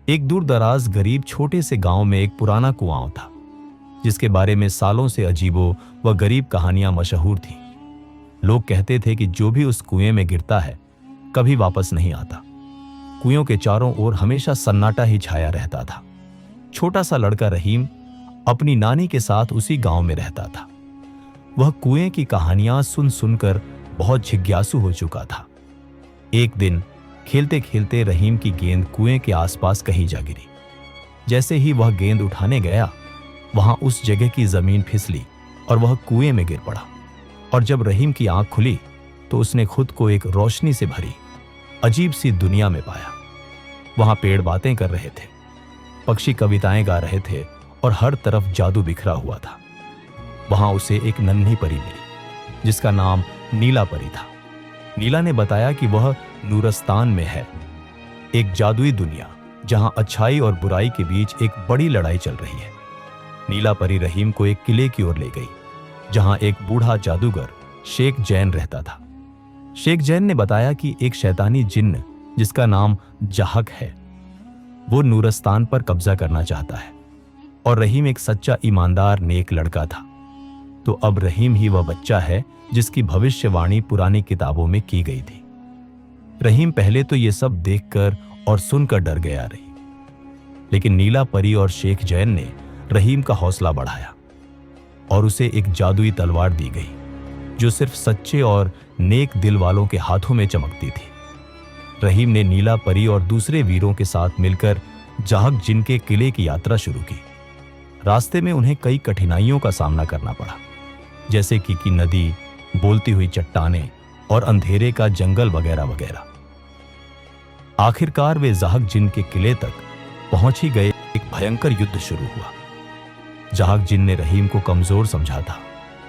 एक दूर दराज गरीब छोटे से गांव में एक पुराना कुआं था, जिसके बारे में सालों से अजीबो व गरीब कहानियां मशहूर थीं। लोग कहते थे कि जो भी उस कुएं में गिरता है कभी वापस नहीं आता। कुएं के चारों ओर हमेशा सन्नाटा ही छाया रहता था। छोटा सा लड़का रहीम अपनी नानी के साथ उसी गांव में रहता था। वह कुएं की कहानियां सुन सुनकर बहुत जिज्ञासु हो चुका था। एक दिन खेलते खेलते रहीम की गेंद कुएं के आसपास कहीं जा गिरी। जैसे ही वह गेंद उठाने गया, वहां उस जगह की जमीन फिसली और वह कुएं में गिर पड़ा। और जब रहीम की आंख खुली तो उसने खुद को एक रोशनी से भरी अजीब सी दुनिया में पाया। वहां पेड़ बातें कर रहे थे, पक्षी कविताएं गा रहे थे और हर तरफ जादू बिखरा हुआ था। वहां उसे एक नन्ही परी मिली, जिसका नाम नीला परी था। नीला ने बताया कि वह नूरस्तान में है, एक जादुई दुनिया जहां अच्छाई और बुराई के बीच एक बड़ी लड़ाई चल रही है। नीला परी रहीम को एक किले की ओर ले गई, जहां एक बूढ़ा जादूगर शेख जैन रहता था। शेख जैन ने बताया कि एक शैतानी जिन्न जिसका नाम जाहक है, वो नूरस्तान पर कब्जा करना चाहता है और रहीम एक सच्चा ईमानदार नेक लड़का था। तो अब रहीम ही वह बच्चा है जिसकी भविष्यवाणी पुरानी किताबों में की गई थी। रहीम पहले तो ये सब देखकर और सुनकर डर गया रही, लेकिन नीला परी और शेख जैन ने रहीम का हौसला बढ़ाया और उसे एक जादुई तलवार दी गई, जो सिर्फ सच्चे और नेक दिल वालों के हाथों में चमकती थी। रहीम ने नीला परी और दूसरे वीरों के साथ मिलकर जाहक जिन के किले की यात्रा शुरू की। रास्ते में उन्हें कई कठिनाइयों का सामना करना पड़ा, जैसे कि नदी, बोलती हुई चट्टानें और अंधेरे का जंगल वगैरह वगैरह। आखिरकार वे जाहक जिन के किले तक पहुंच ही गए। एक भयंकर युद्ध शुरू हुआ। जाहक जिन ने रहीम को कमजोर समझा था,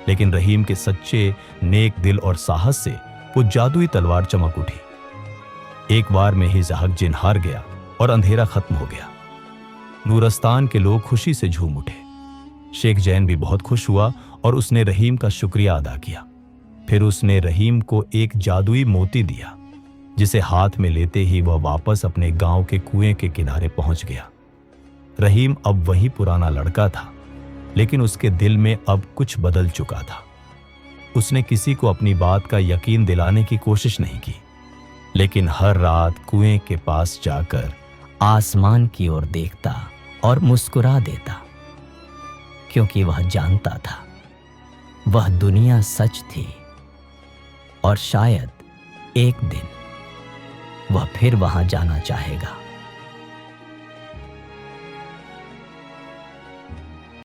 लेकिन रहीम के सच्चे नेक दिल और साहस से वो जादुई तलवार चमक उठी। एक बार में ही जाहक जिन हार गया और अंधेरा खत्म हो गया। नूरस्तान के लोग खुशी से झूम उठे। शेख जैन भी बहुत खुश हुआ और उसने रहीम का शुक्रिया अदा किया। फिर उसने रहीम को एक जादुई मोती दिया, जिसे हाथ में लेते ही वह वापस अपने गांव के कुएं के किनारे पहुंच गया। रहीम अब वही पुराना लड़का था, लेकिन उसके दिल में अब कुछ बदल चुका था। उसने किसी को अपनी बात का यकीन दिलाने की कोशिश नहीं की, लेकिन हर रात कुएं के पास जाकर आसमान की ओर देखता और मुस्कुरा देता, क्योंकि वह जानता था वह दुनिया सच थी और शायद एक दिन वह फिर वहां जाना चाहेगा।